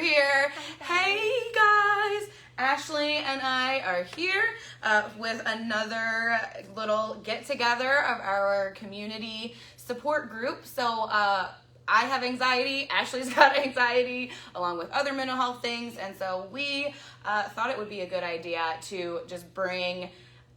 We're here. Hey guys, Ashley and I are here with another little get together of our community support group. So I have anxiety, Ashley's got anxiety, along with other mental health things, and so we thought it would be a good idea to just bring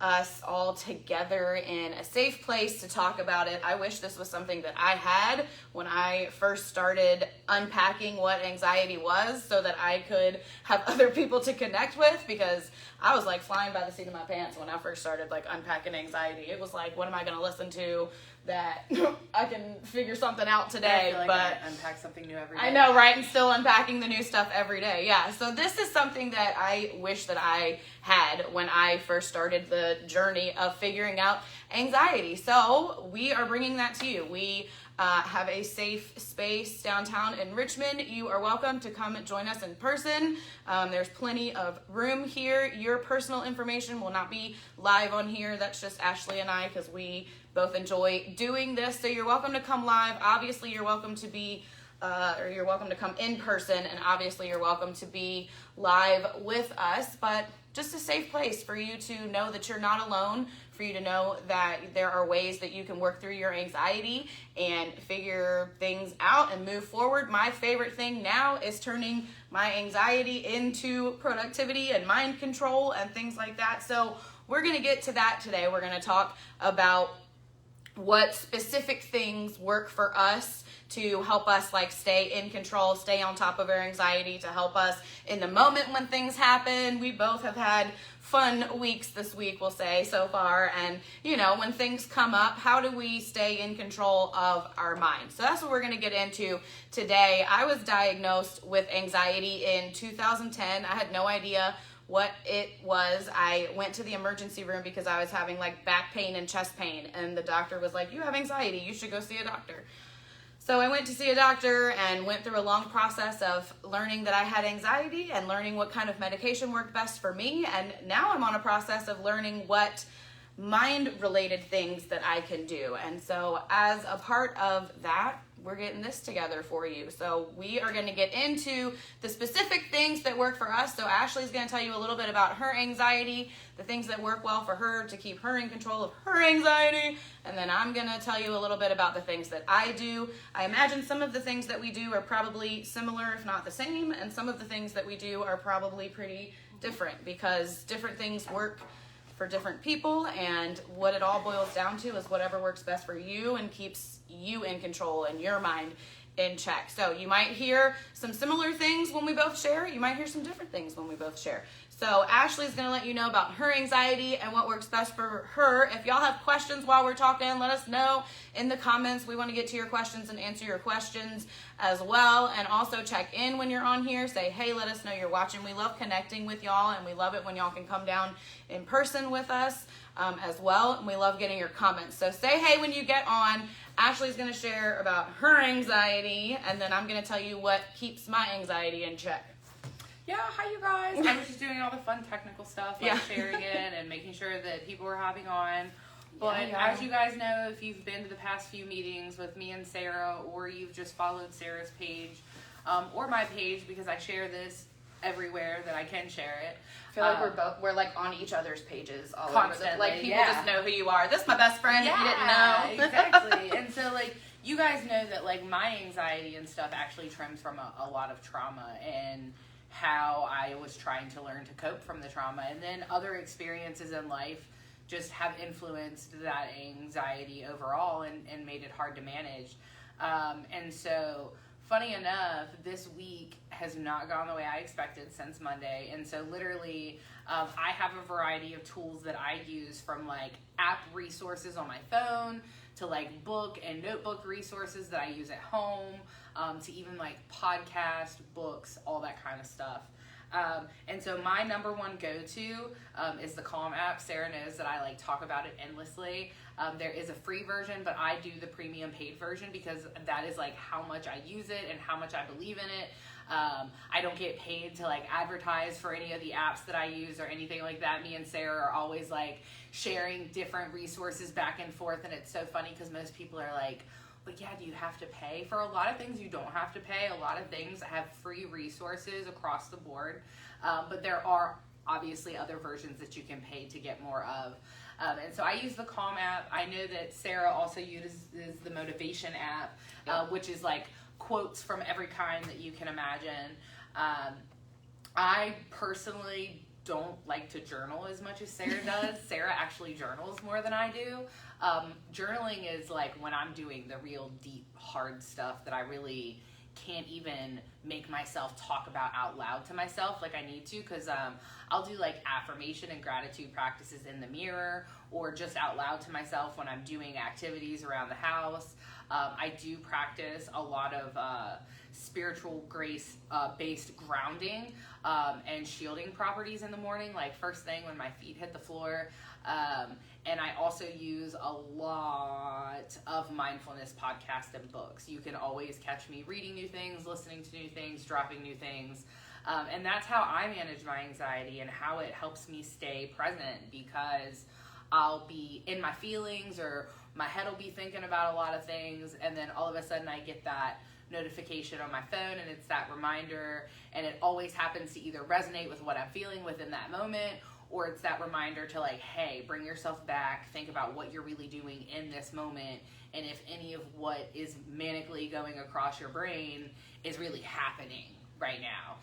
us all together in a safe place to talk about it. I wish this was something that I had when I first started unpacking what anxiety was so that I could have other people to connect with, because I was like flying by the seat of my pants when I first started like unpacking anxiety. It was like, what am I going to listen to that I can figure something out today? I feel like but I unpack something new every day. I know, right? And still unpacking the new stuff every day. Yeah. So this is something that I wish that I had when I first started the journey of figuring out anxiety. So we are bringing that to you. We have a safe space downtown in Richmond. You are welcome to come and join us in person. There's plenty of room here. Your personal information will not be live on here. That's just Ashley and I, because we both enjoy doing this. So you're welcome to come live. Obviously, you're welcome to be or you're welcome to come in person, and obviously you're welcome to be live with us, but just a safe place for you to know that you're not alone, for you to know that there are ways that you can work through your anxiety and figure things out and move forward. My favorite thing now is turning my anxiety into productivity and mind control and things like that. So we're going to get to that today. We're going to talk about what specific things work for us to help us like stay in control, stay on top of our anxiety, to help us in the moment when things happen. We both have had fun weeks this week, we'll say, so far. And, you know, when things come up, how do we stay in control of our mind? So that's what we're going to get into today. I was diagnosed with anxiety in 2010. I had no idea what it was. I went to the emergency room because I was having like back pain and chest pain, and the doctor was like, you have anxiety, you should go see a doctor. So I went to see a doctor and went through a long process of learning that I had anxiety and learning what kind of medication worked best for me. And now I'm on a process of learning what mind-related things that I can do. And so as a part of that, we're getting this together for you. So we are going to get into the specific things that work for us. So Ashley's going to tell you a little bit about her anxiety, the things that work well for her to keep her in control of her anxiety. And then I'm going to tell you a little bit about the things that I do. I imagine some of the things that we do are probably similar, if not the same. And some of the things that we do are probably pretty different, because different things work for different people, and what it all boils down to is whatever works best for you and keeps you in control and your mind in check. So you might hear some similar things when we both share. You might hear some different things when we both share. So Ashley's going to let you know about her anxiety and what works best for her. If y'all have questions while we're talking, let us know in the comments. We want to get to your questions and answer your questions as well. And also check in when you're on here. Say, hey, let us know you're watching. We love connecting with y'all, and we love it when y'all can come down in person with us as well. And we love getting your comments. So say hey when you get on. Ashley's going to share about her anxiety, and then I'm going to tell you what keeps my anxiety in check. Yeah, hi you guys. I was just doing all the fun technical stuff, like sharing it and making sure that people were hopping on. But as you guys know, if you've been to the past few meetings with me and Sarah, or you've just followed Sarah's page, or my page, because I share this everywhere that I can share it. I feel like we're like on each other's pages all constantly, over. Like people just know who you are. This is my best friend. If you didn't know, exactly. And so like you guys know that like my anxiety and stuff actually stems from a lot of trauma and how I was trying to learn to cope from the trauma, and then other experiences in life just have influenced that anxiety overall and made it hard to manage. And so funny enough, this week has not gone the way I expected since Monday. And so literally, I have a variety of tools that I use, from like app resources on my phone to like book and notebook resources that I use at home, to even like podcast, books, all that kind of stuff. And so my number one go-to is the Calm app. Sarah knows that I like talk about it endlessly. There is a free version, but I do the premium paid version because that is like how much I use it and how much I believe in it. I don't get paid to like advertise for any of the apps that I use or anything like that. Me and Sarah are always like sharing different resources back and forth, and it's so funny because most people are like, But yeah, do you have to pay? For a lot of things, you don't have to pay. A lot of things have free resources across the board. But there are obviously other versions that you can pay to get more of. And so I use the Calm app. I know that Sarah also uses the Motivation app, which is like quotes from every kind that you can imagine. I personally don't like to journal as much as Sarah does. Sarah actually journals more than I do. Journaling is like when I'm doing the real deep, hard stuff that I really can't even make myself talk about out loud to myself like I need to, because I'll do like affirmation and gratitude practices in the mirror or just out loud to myself when I'm doing activities around the house. I do practice a lot of spiritual grace based grounding and shielding properties in the morning, like first thing when my feet hit the floor. And I also use a lot of mindfulness podcasts and books. You can always catch me reading new things, listening to new things, dropping new things. And that's how I manage my anxiety and how it helps me stay present, because I'll be in my feelings or my head will be thinking about a lot of things, and then all of a sudden I get that notification on my phone and it's that reminder, and it always happens to either resonate with what I'm feeling within that moment, or it's that reminder to like, hey, bring yourself back, think about what you're really doing in this moment, and if any of what is manically going across your brain is really happening right now.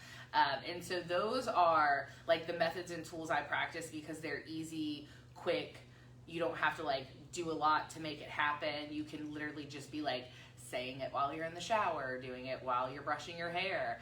And so those are like the methods and tools I practice because they're easy, quick. You don't have to like do a lot to make it happen. You can literally just be like saying it while you're in the shower, doing it while you're brushing your hair.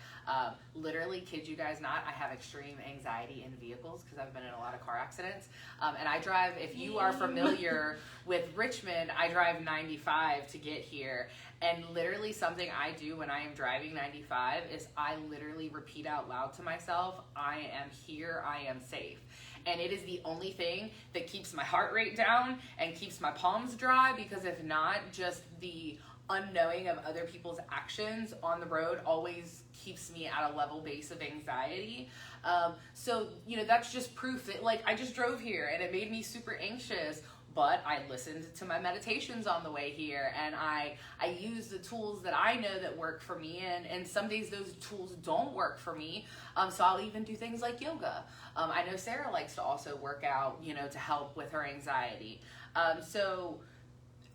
Literally, kid you guys not, I have extreme anxiety in vehicles because I've been in a lot of car accidents. And I drive, if you are familiar with Richmond, I drive 95 to get here. And literally something I do when I am driving 95 is I literally repeat out loud to myself, I am here, I am safe. And it is the only thing that keeps my heart rate down and keeps my palms dry, because if not, just the unknowing of other people's actions on the road always keeps me at a level base of anxiety. So, you know, that's just proof that like I just drove here and it made me super anxious, but I listened to my meditations on the way here, and I use the tools that I know that work for me, and some days those tools don't work for me, so I'll even do things like yoga. I know Sarah likes to also work out, you know, to help with her anxiety. So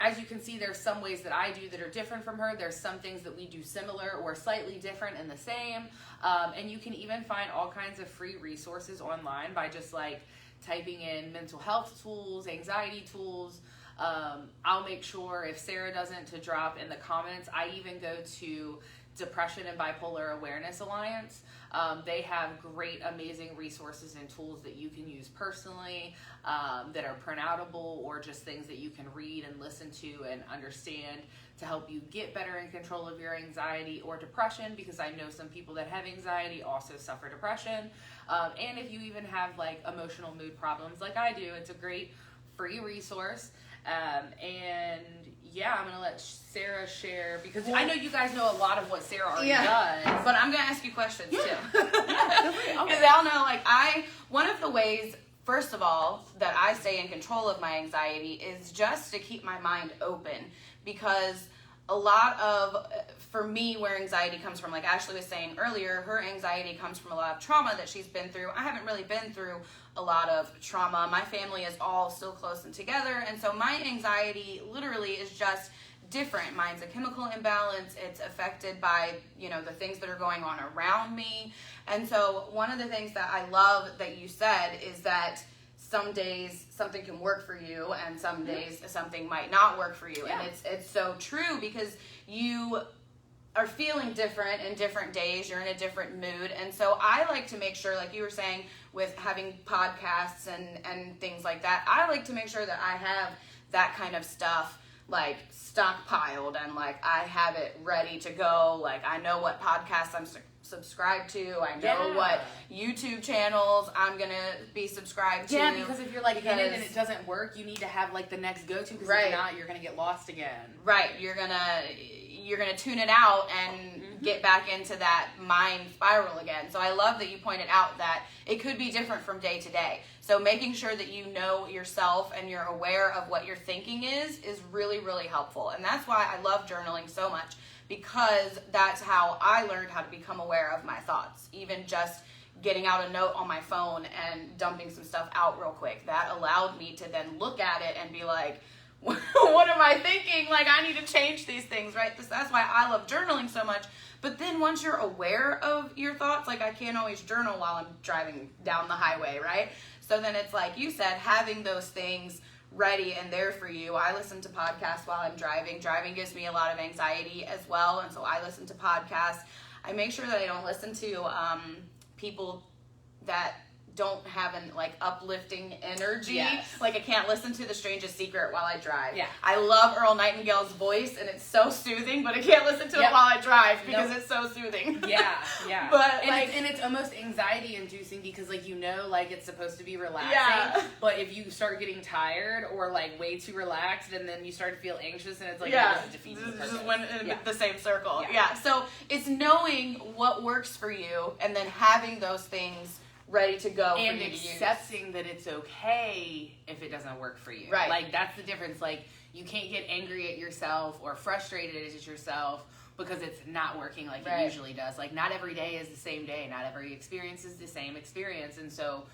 as you can see, there's some ways that I do that are different from her. There's some things that we do similar or slightly different and the same, and you can even find all kinds of free resources online by just like typing in mental health tools, anxiety tools. I'll make sure, if Sarah doesn't, to drop in the comments. I even go to Depression and Bipolar Awareness Alliance. They have great, amazing resources and tools that you can use personally, that are printable or just things that you can read and listen to and understand to help you get better in control of your anxiety or depression, because I know some people that have anxiety also suffer depression. And if you even have like emotional mood problems like I do, it's a great free resource. And yeah, I'm gonna let Sarah share, because I know you guys know a lot of what Sarah already does. But I'm gonna ask you questions too. Because I'll know, like, one of the ways, first of all, that I stay in control of my anxiety is just to keep my mind open, because a lot of, for me, where anxiety comes from, like Ashley was saying earlier, her anxiety comes from a lot of trauma that she's been through. I haven't really been through a lot of trauma. My family is all still close and together, and so my anxiety literally is just different. Mine's a chemical imbalance. It's affected by, you know, the things that are going on around me. And so one of the things that I love that you said is that some days something can work for you and some days something might not work for you. Yeah. And it's so true, because you are feeling different in different days. You're in a different mood. And so I like to make sure, like you were saying, with having podcasts and things like that, I like to make sure that I have that kind of stuff like stockpiled, and like I have it ready to go. Like I know what podcasts I'm subscribed to. I know what YouTube channels I'm gonna be subscribed to. Yeah, because if you're like in it and it doesn't work, you need to have like the next go-to, because if not, you're gonna get lost again. Right, you're gonna tune it out and get back into that mind spiral again. So I love that you pointed out that it could be different from day to day. So making sure that you know yourself and you're aware of what your thinking is really, really helpful. And that's why I love journaling so much, because that's how I learned how to become aware of my thoughts. Even just getting out a note on my phone and dumping some stuff out real quick, that allowed me to then look at it and be like, what am I thinking? Like, I need to change these things, right? That's why I love journaling so much. But then once you're aware of your thoughts, like I can't always journal while I'm driving down the highway, right? So then it's like you said, having those things ready and there for you. I listen to podcasts while I'm driving. Driving gives me a lot of anxiety as well, and so I listen to podcasts. I make sure that I don't listen to people that don't have an like uplifting energy. Yes. Like I can't listen to The Strangest Secret while I drive. Yeah. I love Earl Nightingale's voice and it's so soothing, but I can't listen to Yep. it while I drive because Nope. it's so soothing. Yeah, yeah. But, and, like- it's almost anxiety inducing because like like it's supposed to be relaxing. Yeah. But if you start getting tired or like way too relaxed and then you start to feel anxious and it's like Yeah, this defeats the this purpose. just went in Yeah. the same circle. Yeah. Yeah. So it's knowing what works for you and then having those things ready to go And for you to use. accepting that it's okay if it doesn't work for you. Right. Like that's the difference. Like you can't get angry at yourself or frustrated at yourself because it's not working like Right. it usually does. Like not every day is the same day. Not every experience is the same experience. And so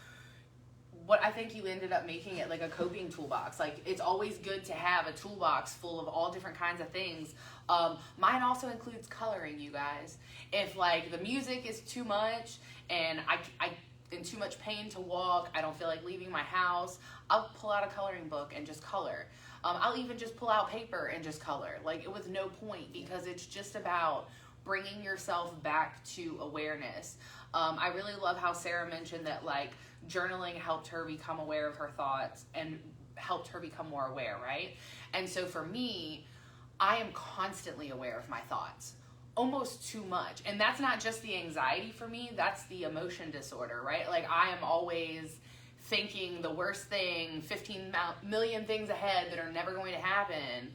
what I think you ended up making it like a coping toolbox. Like it's always good to have a toolbox full of all different kinds of things. Mine also includes coloring, you guys. If like the music is too much and I in too much pain to walk, I don't feel like leaving my house, I'll pull out a coloring book and just color. I'll even just pull out paper and just color, like with no point, because it's just about bringing yourself back to awareness. I really love how Sarah mentioned that like journaling helped her become aware of her thoughts and helped her become more aware, right? And so for me, I am constantly aware of my thoughts. Almost too much. And that's not just the anxiety for me, that's the emotion disorder, right? Like I am always thinking the worst thing, 15 million things ahead that are never going to happen.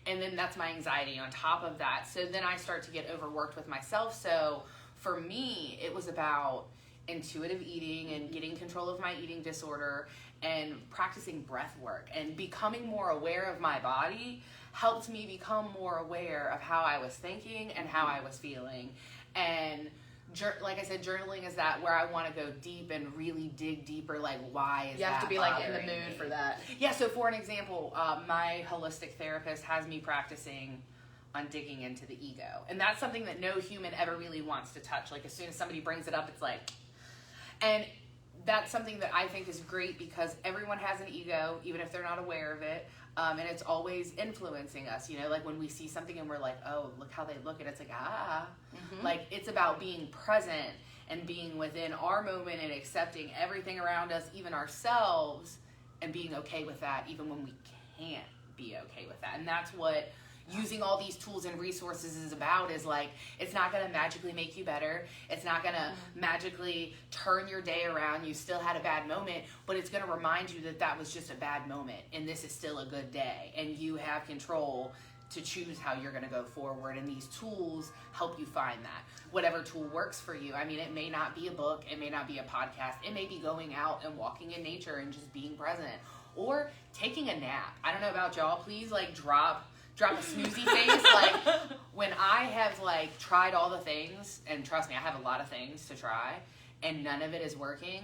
And then that's my anxiety on top of that. So then I start to get overworked with myself. So for me, it was about intuitive eating and getting control of my eating disorder and practicing breath work and becoming more aware of my body helped me become more aware of how I was thinking and how I was feeling. And like I said, journaling is that where I want to go deep and really dig deeper, like why is that You have to be like in the bothering mood me? for that. Yeah, so for an example, my holistic therapist has me practicing on digging into the ego. And that's something that no human ever really wants to touch. Like as soon as somebody brings it up, it's like, and that's something that I think is great because everyone has an ego, even if they're not aware of it. And it's always influencing us, you know, like when we see something and we're like, oh, look how they look, and it's like, like it's about being present and being within our moment and accepting everything around us, even ourselves, and being okay with that, even when we can't be okay with that. And that's what using all these tools and resources is about, is like, it's not going to magically make you better. It's not going to magically turn your day around. You still had a bad moment, but it's going to remind you that that was just a bad moment and this is still a good day. And you have control to choose how you're going to go forward. And these tools help you find that. Whatever tool works for you. I mean, it may not be a book. It may not be a podcast. It may be going out and walking in nature and just being present, or taking a nap. I don't know about y'all. Please like drop a snoozy face. Like when I have like tried all the things, and trust me, I have a lot of things to try, and none of it is working,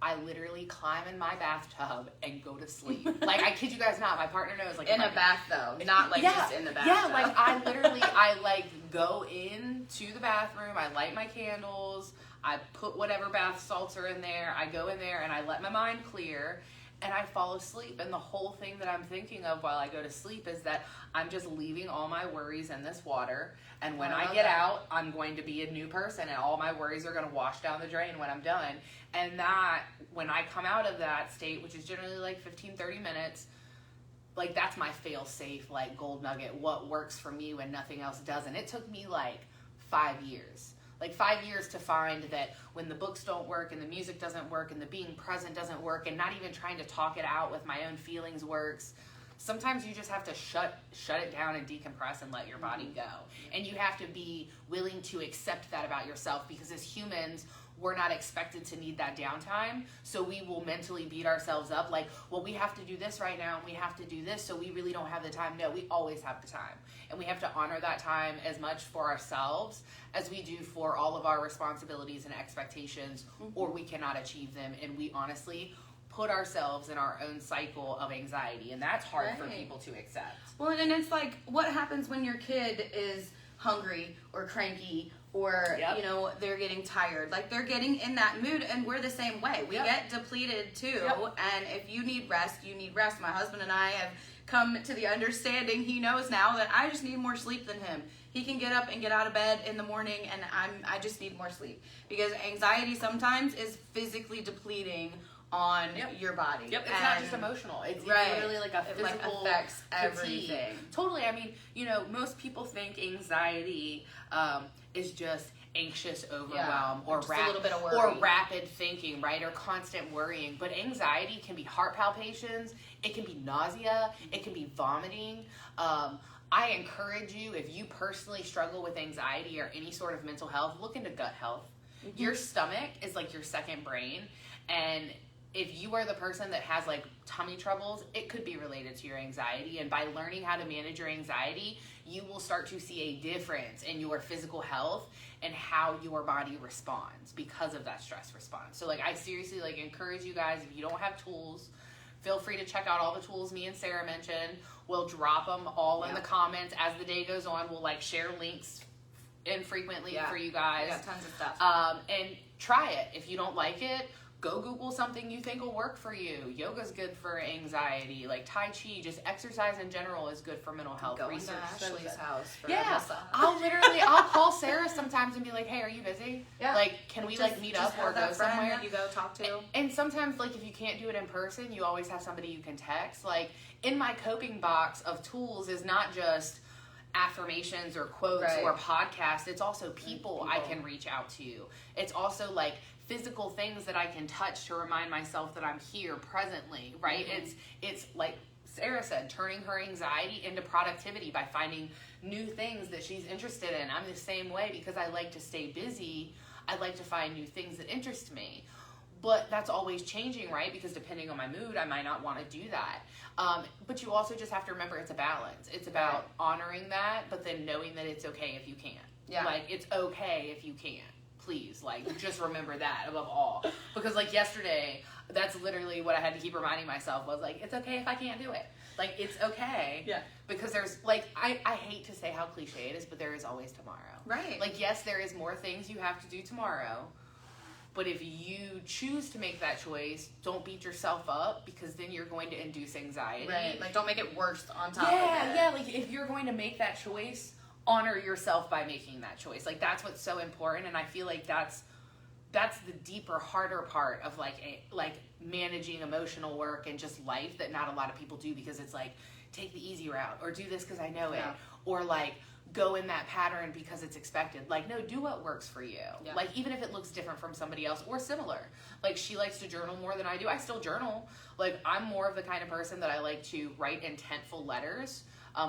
I literally climb in my bathtub and go to sleep. Like I kid you guys not, my partner knows. Like In a bath though, not like just in the bath. yeah, like I like go into the bathroom, I light my candles, I put whatever bath salts are in there, I go in there and I let my mind clear. And I fall asleep, and the whole thing that I'm thinking of while I go to sleep is that I'm just leaving all my worries in this water, and when I get out, I'm going to be a new person, and all my worries are going to wash down the drain when I'm done. And that, when I come out of that state, which is generally like 15-30 minutes, like that's my fail-safe, like gold nugget, what works for me when nothing else does. And it took me like 5 years. Like 5 years to find that when the books don't work and the music doesn't work and the being present doesn't work and not even trying to talk it out with my own feelings works, sometimes you just have to shut it down and decompress and let your body go. And you have to be willing to accept that about yourself, because as humans, we're not expected to need that downtime. So we will mentally beat ourselves up like, well, we have to do this right now and we have to do this, so we really don't have the time. No, we always have the time. And we have to honor that time as much for ourselves as we do for all of our responsibilities and expectations, or we cannot achieve them. And we honestly put ourselves in our own cycle of anxiety, and that's hard for people to accept. Well, and it's like, what happens when your kid is hungry or cranky or you know, they're getting tired, like they're getting in that mood, and we're the same way. We get depleted too. And if you need rest, you need rest. My husband and I have come to the understanding, he knows now that I just need more sleep than him. He can get up and get out of bed in the morning, and I just need more sleep, because anxiety sometimes is physically depleting on your body. It's not just emotional. It's literally like a physical affects everything. Fatigue. Totally. I mean, you know, most people think anxiety is just anxious overwhelm or a little bit of worry. Or rapid thinking, right? Or constant worrying. But anxiety can be heart palpitations. It can be nausea. It can be vomiting. I encourage you, if you personally struggle with anxiety or any sort of mental health, look into gut health. Your stomach is like your second brain, and if you are the person that has like tummy troubles, it could be related to your anxiety. And by learning how to manage your anxiety, you will start to see a difference in your physical health and how your body responds because of that stress response. So like, I seriously like encourage you guys, if you don't have tools, feel free to check out all the tools me and Sarah mentioned. We'll drop them all in the comments as the day goes on. We'll like share links infrequently for you guys. We got tons of stuff. And try it. If you don't like it, go Google something you think will work for you. Yoga's good for anxiety. Like Tai Chi, just exercise in general is good for mental health. Go Research to Ashley's house for I'll call Sarah sometimes and be like, hey, are you busy? Yeah. Like, can we like meet up or go somewhere? That you go talk to. And sometimes, like, if you can't do it in person, you always have somebody you can text. Like, in my coping box of tools is not just affirmations or quotes or podcasts. It's also people I can reach out to. It's also like physical things that I can touch to remind myself that I'm here presently, right? It's like Sarah said, turning her anxiety into productivity by finding new things that she's interested in. I'm the same way, because I like to stay busy. I like to find new things that interest me. But that's always changing, right? Because depending on my mood, I might not want to do that. But you also just have to remember it's a balance. It's about honoring that, but then knowing that it's okay if you can't. Yeah. Like, it's okay if you can't. Please, like, just remember that above all. Because, like, yesterday, that's literally what I had to keep reminding myself was, like, it's okay if I can't do it. Like, it's okay. Yeah. Because there's, like, I hate to say how cliche it is, but there is always tomorrow. Right. Like, yes, there is more things you have to do tomorrow. But if you choose to make that choice, don't beat yourself up, because then you're going to induce anxiety. Right. Like, don't make it worse on top of it. Yeah. Like, if you're going to make that choice, honor yourself by making that choice. Like, that's what's so important. And I feel like that's the deeper, harder part of like managing emotional work and just life that not a lot of people do, because it's like, take the easy route, or do this because I know it, or like go in that pattern because it's expected. Like, no, do what works for you. Yeah. Like, even if it looks different from somebody else or similar. Like, she likes to journal more than I do. I still journal. Like, I'm more of the kind of person that I like to write intentful letters.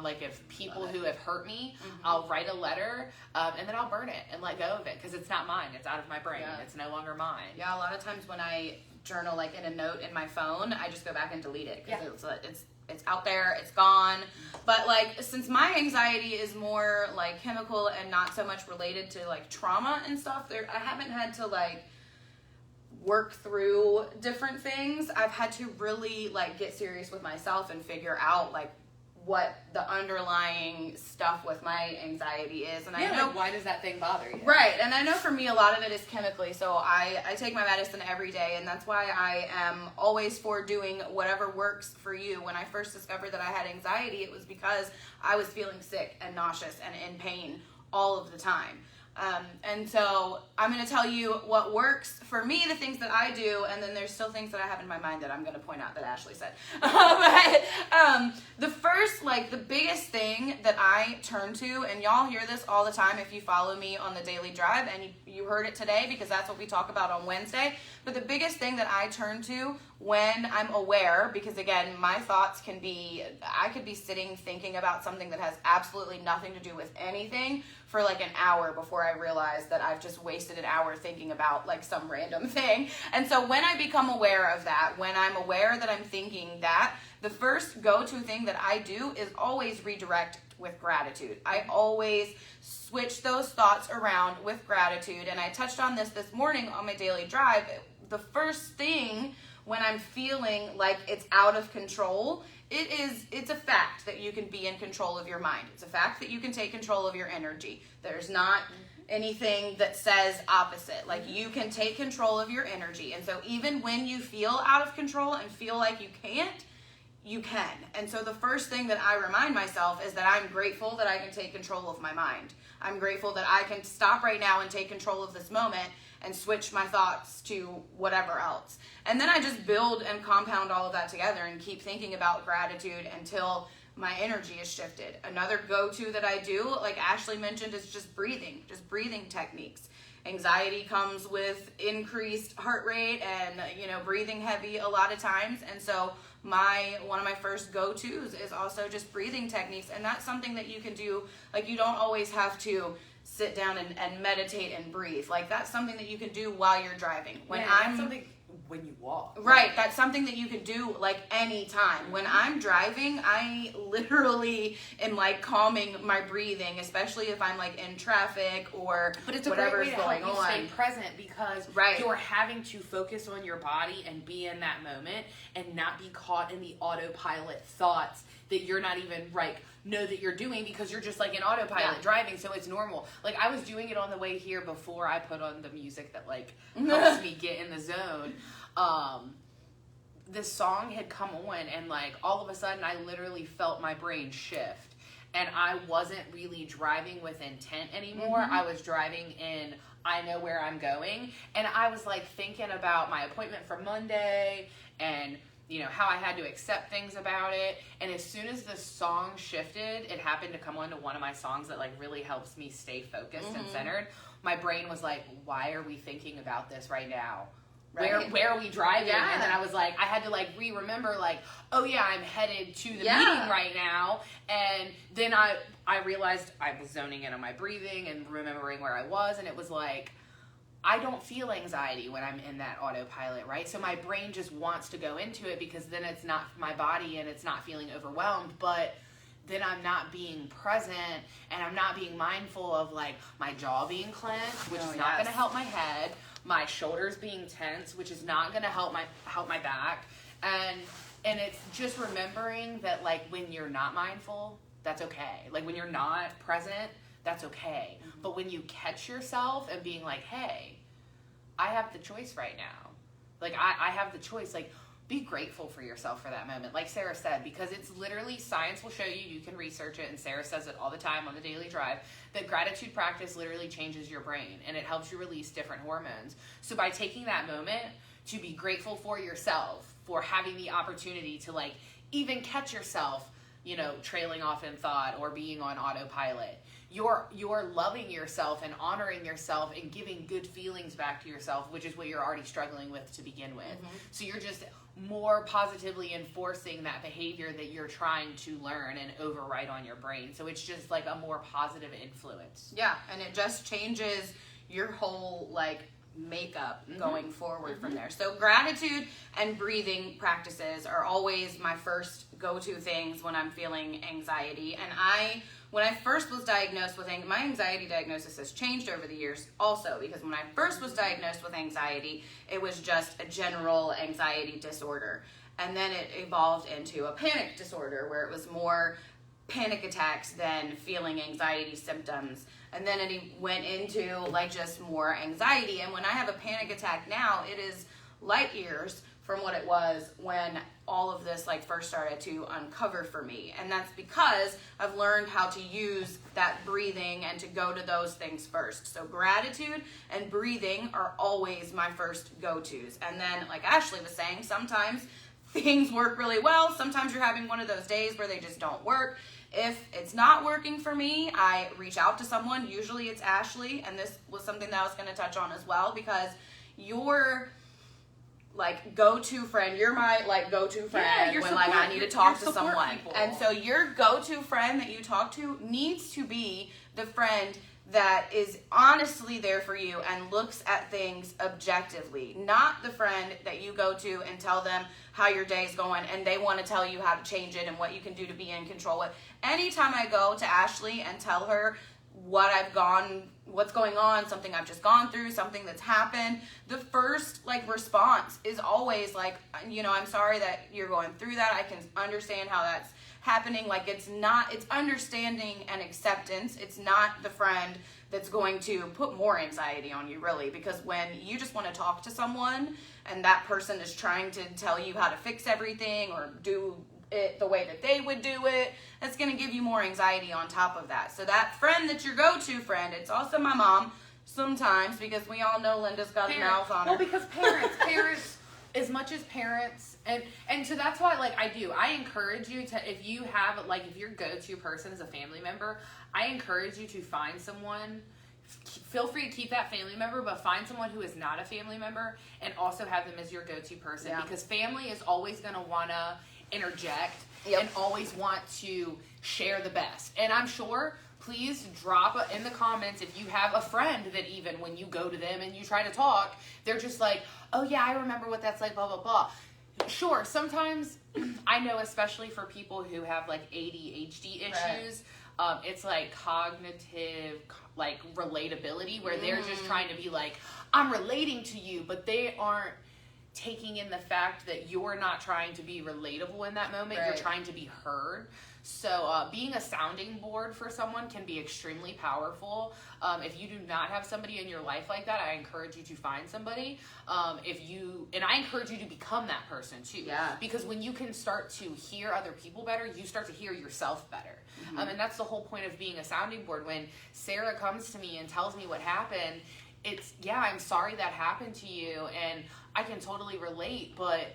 Like, if people who have hurt me, I'll write a letter, and then I'll burn it and let go of it, because it's not mine. It's out of my brain. It's no longer mine. Yeah, a lot of times when I journal, like, in a note in my phone, I just go back and delete it, because it's out there, it's gone. But, like, since my anxiety is more, like, chemical and not so much related to, like, trauma and stuff, I haven't had to, like, work through different things. I've had to really, like, get serious with myself and figure out, like, what the underlying stuff with my anxiety is. And I know, like, why does that thing bother you? Right. And I know for me, a lot of it is chemically. So I take my medicine every day, and that's why I am always for doing whatever works for you. When I first discovered that I had anxiety, it was because I was feeling sick and nauseous and in pain all of the time. And so I'm going to tell you what works for me, the things that I do, and then there's still things that I have in my mind that I'm going to point out that Ashley said. But the first, like the biggest thing that I turn to, and y'all hear this all the time if you follow me on the Daily Drive, and you heard it today because that's what we talk about on Wednesday. But the biggest thing that I turn to when I'm aware, because again, my thoughts can be, I could be sitting thinking about something that has absolutely nothing to do with anything for like an hour before I realize that I've just wasted an hour thinking about like some random thing. And so when I become aware of that, when I'm aware that I'm thinking that, the first go-to thing that I do is always redirect with gratitude. I always switch those thoughts around with gratitude. And I touched on this morning on my daily drive. The first thing when I'm feeling like it's out of control, it's a fact that you can be in control of your mind. It's a fact that you can take control of your energy. There's not anything that says opposite. Like you can take control of your energy. And so even when you feel out of control and feel like you can't, you can. And so the first thing that I remind myself is that I'm grateful that I can take control of my mind. I'm grateful that I can stop right now and take control of this moment and switch my thoughts to whatever else. And then I just build and compound all of that together and keep thinking about gratitude until my energy is shifted. Another go-to that I do, like Ashley mentioned, is just breathing techniques. Anxiety comes with increased heart rate and, breathing heavy a lot of times. And so one of my first go-tos is also just breathing techniques. And that's something that you can do. Like you don't always have to sit down and meditate and breathe. Like that's something that you can do while you're driving. When you walk. Right, that's something that you can do like any time. When I'm driving, I literally am like calming my breathing, especially if I'm like in traffic or but it's a whatever's great way to going help you on. stay present because you're having to focus on your body and be in that moment and not be caught in the autopilot thoughts that you're not even know that you're doing because you're just like in autopilot driving, so it's normal. Like I was doing it on the way here before I put on the music that like helps me get in the zone. This song had come on and like all of a sudden I literally felt my brain shift and I wasn't really driving with intent anymore. I was driving in I know where I'm going, and I was like thinking about my appointment for Monday and how I had to accept things about it. And as soon as the song shifted, it happened to come on to one of my songs that like really helps me stay focused and centered. My brain was like, why are we thinking about this right now? Right. Where are we driving? Yeah. And then I was like, I had to like remember like, oh yeah, I'm headed to the meeting right now. And then I realized I was zoning in on my breathing and remembering where I was. And it was like, I don't feel anxiety when I'm in that autopilot, right? So my brain just wants to go into it because then it's not my body and it's not feeling overwhelmed, but then I'm not being present and I'm not being mindful of like my jaw being clenched, which is not going to help my head, my shoulders being tense, which is not going to help my back. And it's just remembering that like when you're not mindful, that's okay. Like when you're not present, that's okay. But when you catch yourself and being like, hey, I have the choice right now. Like I have the choice. Like be grateful for yourself for that moment. Like Sarah said, because it's literally, science will show you can research it, and Sarah says it all the time on the Daily Drive, that gratitude practice literally changes your brain and it helps you release different hormones. So by taking that moment to be grateful for yourself, for having the opportunity to like even catch yourself, trailing off in thought or being on autopilot, you're loving yourself and honoring yourself and giving good feelings back to yourself, which is what you're already struggling with to begin with. So you're just more positively enforcing that behavior that you're trying to learn and override on your brain. So it's just like a more positive influence. Yeah, and it just changes your whole like makeup going forward from there. So gratitude and breathing practices are always my first go-to things when I'm feeling anxiety. And when I first was diagnosed with my anxiety diagnosis has changed over the years also, because when I first was diagnosed with anxiety, it was just a general anxiety disorder. And then it evolved into a panic disorder where it was more panic attacks than feeling anxiety symptoms. And then it went into like just more anxiety. And when I have a panic attack now, it is light years from what it was when all of this like first started to uncover for me. And that's because I've learned how to use that breathing and to go to those things first. So gratitude and breathing are always my first go-tos. And then, like Ashley was saying, sometimes things work really well. Sometimes you're having one of those days where they just don't work. If it's not working for me, I reach out to someone. Usually it's Ashley, and this was something that I was going to touch on as well, because you're like go-to friend. You're my like go-to friend when like I need to talk to someone. People. And so your go-to friend that you talk to needs to be the friend that is honestly there for you and looks at things objectively, not the friend that you go to and tell them how your day's going and they want to tell you how to change it and what you can do to be in control of. Anytime I go to Ashley and tell her what's going on, something I've just gone through, something that's happened, the first like response is always like, you know, I'm sorry that you're going through that. I can understand how that's happening. Like it's understanding and acceptance. It's not the friend that's going to put more anxiety on you, really, because when you just want to talk to someone and that person is trying to tell you how to fix everything or do it the way that they would do it, that's going to give you more anxiety on top of that. So that friend that's your go-to friend, it's also my mom sometimes, because we all know Linda's got a mouth on her. Well, because parents, as much as parents, and so that's why, like, I encourage you to, if you have, like, if your go-to person is a family member, I encourage you to find someone. Feel free to keep that family member, but find someone who is not a family member and also have them as your go-to person, because family is always going to want to interject and always want to share the best. And I'm sure, please drop in the comments if you have a friend that even when you go to them and you try to talk, they're just like, oh yeah, I remember what that's like, blah, blah, blah. Sure, sometimes I know, especially for people who have like ADHD issues, it's like cognitive, like relatability, where they're just trying to be like, I'm relating to you, but they aren't taking in the fact that you're not trying to be relatable in that moment. You're trying to be heard. So being a sounding board for someone can be extremely powerful. If you do not have somebody in your life like that, I encourage you to find somebody. And I encourage you to become that person too. Yeah. Because when you can start to hear other people better, you start to hear yourself better. And that's the whole point of being a sounding board. When Sarah comes to me and tells me what happened, it's, yeah, I'm sorry that happened to you, and I can totally relate, but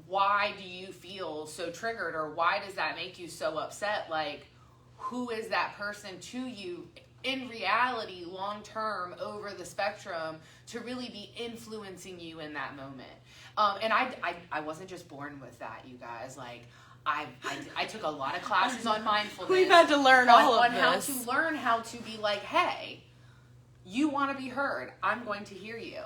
why do you feel so triggered, or why does that make you so upset? Like, who is that person to you in reality, long term, over the spectrum, to really be influencing you in that moment? And I wasn't just born with that, you guys. Like, I took a lot of classes on mindfulness. We've had to learn all of this. On how to learn how to be like, hey, you want to be heard. I'm going to hear you.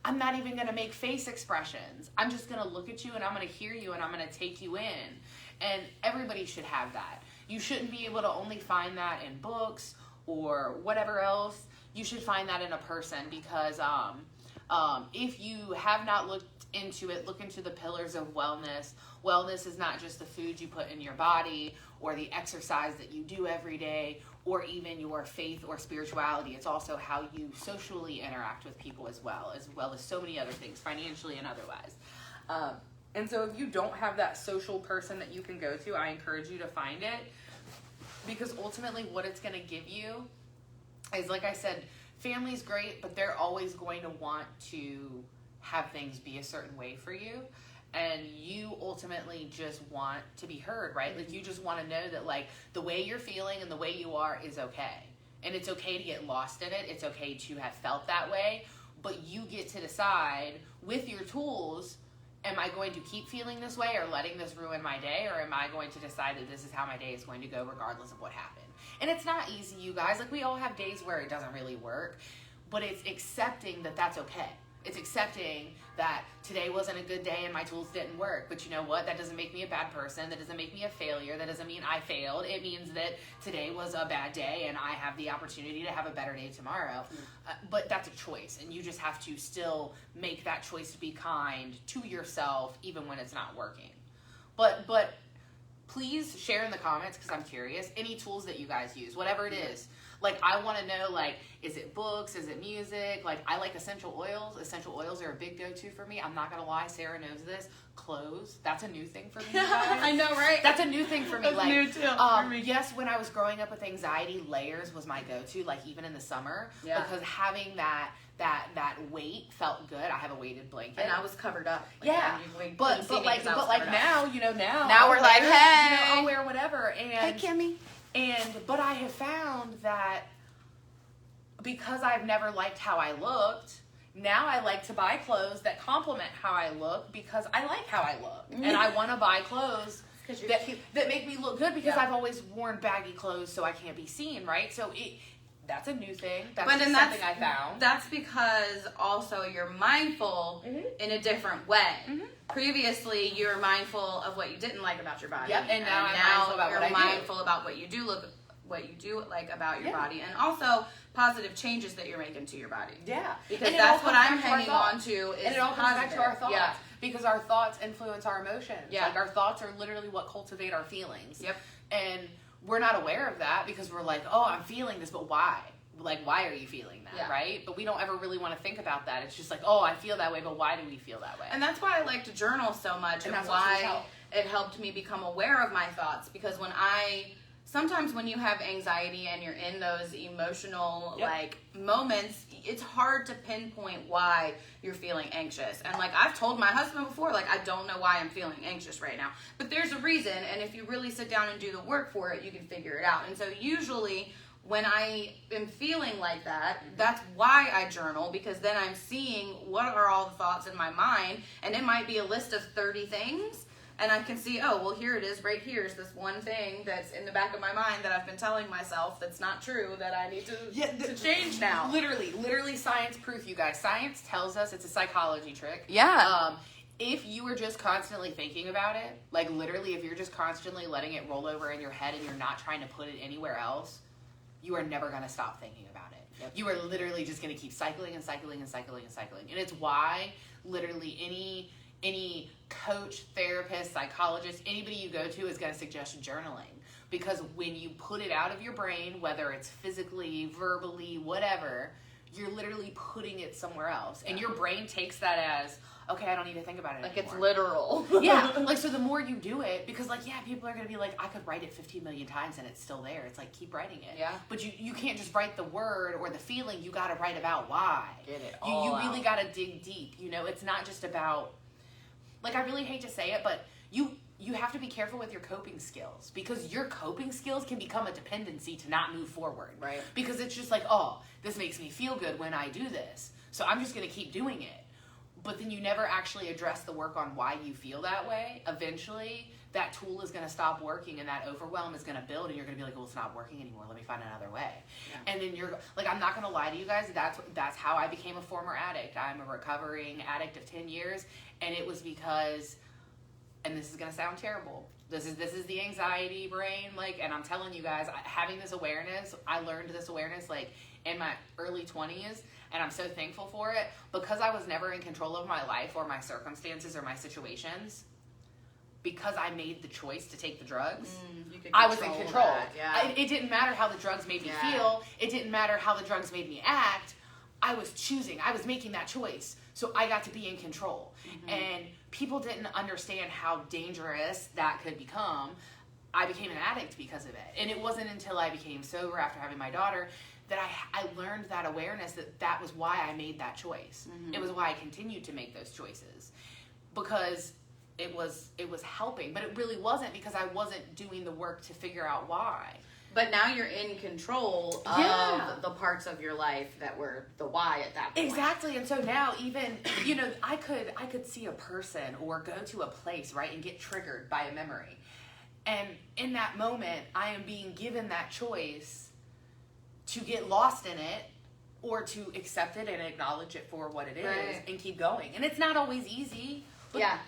I'm not even going to make face expressions. I'm just going to look at you and I'm going to hear you and I'm going to take you in. And everybody should have that. You shouldn't be able to only find that in books or whatever else. You should find that in a person, because if you have not looked into it, look into the pillars of wellness. Wellness is not just the food you put in your body or the exercise that you do every day, or even your faith or spirituality. It's also how you socially interact with people as well as so many other things, financially and otherwise. And so if you don't have that social person that you can go to, I encourage you to find it, because ultimately what it's going to give you is, like I said, family's great, but they're always going to want to have things be a certain way for you. And you ultimately just want to be heard, right? Like, you just want to know that, like, the way you're feeling and the way you are is okay. And it's okay to get lost in it. It's okay to have felt that way. But you get to decide with your tools, am I going to keep feeling this way or letting this ruin my day? Or am I going to decide that this is how my day is going to go regardless of what happened? And it's not easy, you guys. Like, we all have days where it doesn't really work. But it's accepting that that's okay. It's accepting that today wasn't a good day and my tools didn't work. But you know what? That doesn't make me a bad person. That doesn't make me a failure. That doesn't mean I failed. It means that today was a bad day and I have the opportunity to have a better day tomorrow. But that's a choice. And you just have to still make that choice to be kind to yourself even when it's not working. But please share in the comments, because I'm curious, any tools that you guys use, whatever it is. Like, I want to know, like, is it books? Is it music? Like, I like essential oils. Essential oils are a big go-to for me. I'm not going to lie. Sarah knows this. Clothes. That's a new thing for me, you guys. I know, right? That's a new thing for me. That's like, new too for me. Yes, when I was growing up with anxiety, layers was my go-to, like, even in the summer. Yeah. Because having that weight felt good. I have a weighted blanket. And I was covered up. Like, Yeah, but like now, you know, Now we're I'll like, wear, hey. you know, I'll wear whatever. And Hey, Kimmy. but I have found that because I've never liked how I looked, now I like to buy clothes that complement how I look because I like how I look, and I want to buy clothes that make me look good because I've always worn baggy clothes so I can't be seen, right? So that's a new thing. That's just something I found. That's because also you're mindful in a different way. Previously, you were mindful of what you didn't like about your body. Yep, and now I'm mindful about you're what I do. mindful about what you do like about your body, and also positive changes that you're making to your body. Yeah, Because and that's what I'm hanging on to. Is and it all comes back to our thoughts. Yeah. Because our thoughts influence our emotions. Yeah. Like, our thoughts are literally what cultivate our feelings. Yep. And we're not aware of that because we're like, oh, I'm feeling this, but why? Like, why are you feeling that, Yeah. right? But we don't ever really want to think about that. It's just like, oh, I feel that way, but why do we feel that way? And that's why I like to journal so much, And and that's what should why help. it helped me become aware of my thoughts. Because sometimes when you have anxiety and you're in those emotional like moments, it's hard to pinpoint why you're feeling anxious. And like, I've told my husband before, like, I don't know why I'm feeling anxious right now, but there's a reason. And if you really sit down and do the work for it, you can figure it out. And so usually when I am feeling like that, that's why I journal, because then I'm seeing what are all the thoughts in my mind, and it might be a list of 30 things, and I can see, oh, well, here it is, right here is this one thing that's in the back of my mind that I've been telling myself that's not true, that I need to change now. Literally science proof, you guys. Science tells us, it's a psychology trick. Yeah. If you were just constantly thinking about it, like literally if you're just constantly letting it roll over in your head and you're not trying to put it anywhere else, you are never going to stop thinking about it. Yep. You are literally just going to keep cycling and cycling and cycling and cycling. And it's why literally any coach, therapist, psychologist, anybody you go to is going to suggest journaling. Because when you put it out of your brain, whether it's physically, verbally, whatever, you're literally putting it somewhere else. And your brain takes that as, okay, I don't need to think about it Like, anymore. it's literal. Yeah, like, so the more you do it, because, like, yeah, people are going to be like, I could write it 15 million times and it's still there. It's like, keep writing it. Yeah. But you can't just write the word or the feeling. You got to write about why. Get it You all really out. got to dig deep. You know, it's not just about, like, I really hate to say it, but you have to be careful with your coping skills, because your coping skills can become a dependency to not move forward. Right. Because it's just like, oh, this makes me feel good when I do this, so I'm just going to keep doing it. But then you never actually address the work on why you feel that way. Eventually, that tool is going to stop working and that overwhelm is going to build, and you're going to be like, well, it's not working anymore. Let me find another way. Yeah. And then you're like, I'm not going to lie to you guys. That's how I became a former addict. I'm a recovering addict of 10 years. And it was because, and this is going to sound terrible, this is the anxiety brain, like, and I'm telling you guys, having this awareness, I learned this awareness like in my early 20s, and I'm so thankful for it, because I was never in control of my life or my circumstances or my situations. Because I made the choice to take the drugs, I was in control. Yeah. It didn't matter how the drugs made me feel. It didn't matter how the drugs made me act. I was choosing. I was making that choice. So I got to be in control. Mm-hmm. And people didn't understand how dangerous that could become. I became an addict because of it. And it wasn't until I became sober after having my daughter that I learned that awareness, that was why I made that choice. Mm-hmm. It was why I continued to make those choices. Because it was helping, but it really wasn't, because I wasn't doing the work to figure out why. But now you're in control of the parts of your life that were the why at that point. Exactly. And so now even, you know, I could see a person or go to a place, right, and get triggered by a memory. And in that moment, I am being given that choice to get lost in it or to accept it and acknowledge it for what it is and keep going. And it's not always easy.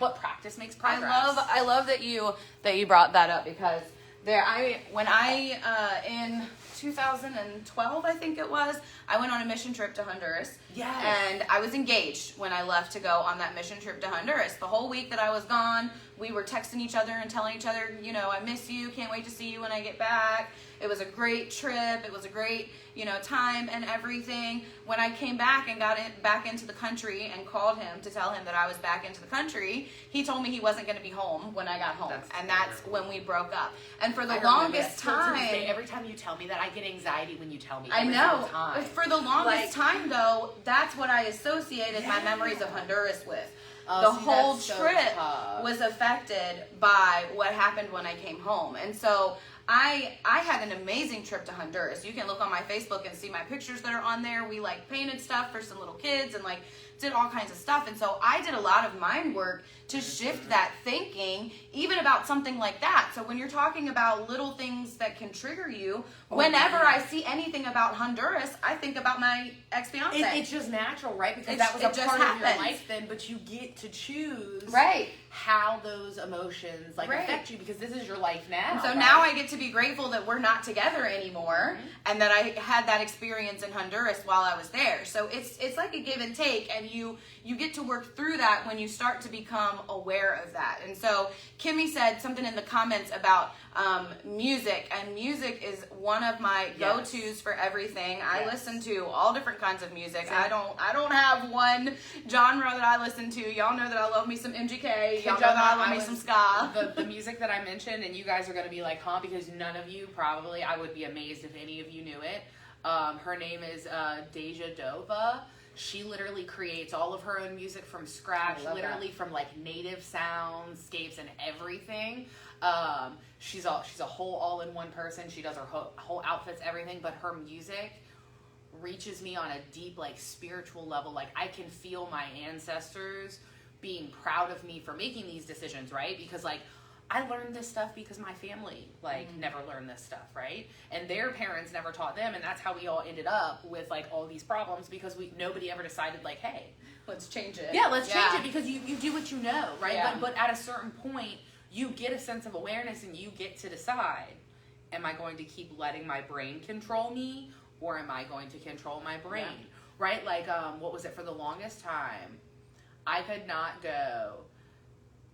But practice makes progress. I love that you brought that up, because when I in 2012, I think it was, I went on a mission trip to Honduras. Yes. And I was engaged when I left to go on that mission trip to Honduras. The whole week that I was gone, we were texting each other and telling each other, you know, I miss you, can't wait to see you when I get back. It was a great trip. It was a great, you know, time and everything. When I came back and got back into the country and called him to tell him that I was back into the country, he told me he wasn't going to be home when I got home. That's when we broke up. And for the longest time, every time you tell me that, I get anxiety when you tell me. I know. For the longest time, though, that's what I associated my memories of Honduras with. The whole trip was affected by what happened when I came home. And so I had an amazing trip to Honduras. You can look on my Facebook and see my pictures that are on there. We like painted stuff for some little kids and like did all kinds of stuff. And so I did a lot of mind work to shift that thinking, even about something like that. So when you're talking about little things that can trigger you, whenever I see anything about Honduras, I think about my ex-fiance. It's just natural, right? Because that was a part of your life then, but you get to choose how those emotions affect you, because this is your life now. And so now I get to be grateful that we're not together anymore, and that I had that experience in Honduras while I was there. So it's like a give and take, and you get to work through that when you start to become aware of that. And so Kimmy said something in the comments about music, and music is one of my go-tos for everything. I listen to all different kinds of music. I don't have one genre that I listen to. Y'all know that I love me some MGK. Y'all know that I love me some ska. The music that I mentioned, and you guys are going to be like, huh? Because none of you probably, I would be amazed if any of you knew it. Her name is Deja Dova. She literally creates all of her own music from scratch, literally from like native soundscapes and everything. She's a whole all-in-one person. She does her whole outfits, everything, but her music reaches me on a deep, like, spiritual level. Like, I can feel my ancestors being proud of me for making these decisions, right? Because, like, I learned this stuff because my family, never learned this stuff, right? And their parents never taught them, and that's how we all ended up with, like, all these problems, because nobody ever decided, like, hey, let's change it. Yeah, let's change it, because you do what you know, right? Yeah. But at a certain point, you get a sense of awareness, and you get to decide, am I going to keep letting my brain control me, or am I going to control my brain, right? Like, what was it, for the longest time, I could not go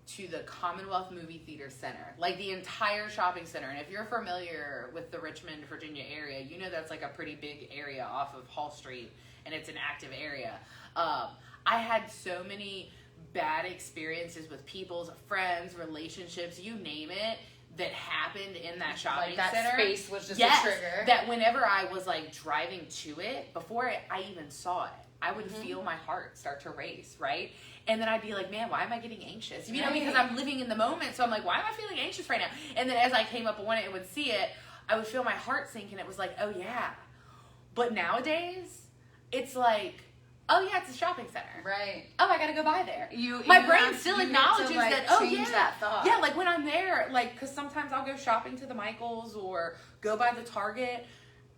to the Commonwealth Movie Theater Center, like the entire shopping center. And if you're familiar with the Richmond, Virginia area, you know that's like a pretty big area off of Hall Street, and it's an active area. I had so many bad experiences with people's friends, relationships, you name it, that happened in that shopping center. That space was just a trigger. That whenever I was like driving to it, before I even saw it, I would feel my heart start to race, right? And then I'd be like, man, why am I getting anxious? You know, because I'm living in the moment. So I'm like, why am I feeling anxious right now? And then as I came up on it and would see it, I would feel my heart sink, and it was like, oh yeah. But nowadays, it's like, oh yeah, it's a shopping center. Right. Oh, I gotta go by there. My brain still acknowledges that, oh yeah. That thought. Yeah, like when I'm there, like, because sometimes I'll go shopping to the Michaels or go by the Target,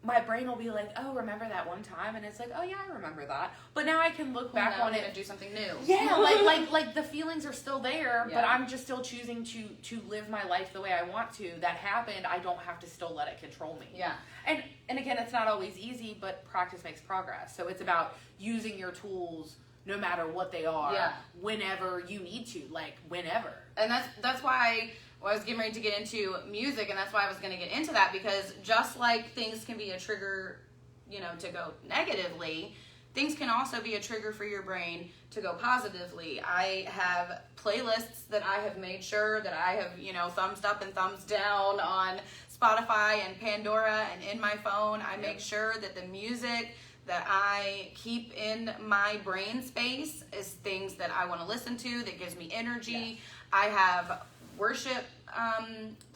my brain will be like, oh, remember that one time? And it's like, oh yeah, I remember that. But now I can look back on it and do something new. Yeah, like the feelings are still there, but I'm just still choosing to live my life the way I want to. That happened, I don't have to still let it control me. Yeah. And again, it's not always easy, but practice makes progress. So it's about using your tools no matter what they are, whenever you need to, like whenever. And that's why I was getting ready to get into music, and that's why I was going to get into that, because just like things can be a trigger, you know, to go negatively, things can also be a trigger for your brain to go positively. I have playlists that I have made sure that I have, you know, thumbs up and thumbs down on Spotify and Pandora and in my phone. I make sure that the music that I keep in my brain space is things that I want to listen to, that gives me energy. Yes. I have worship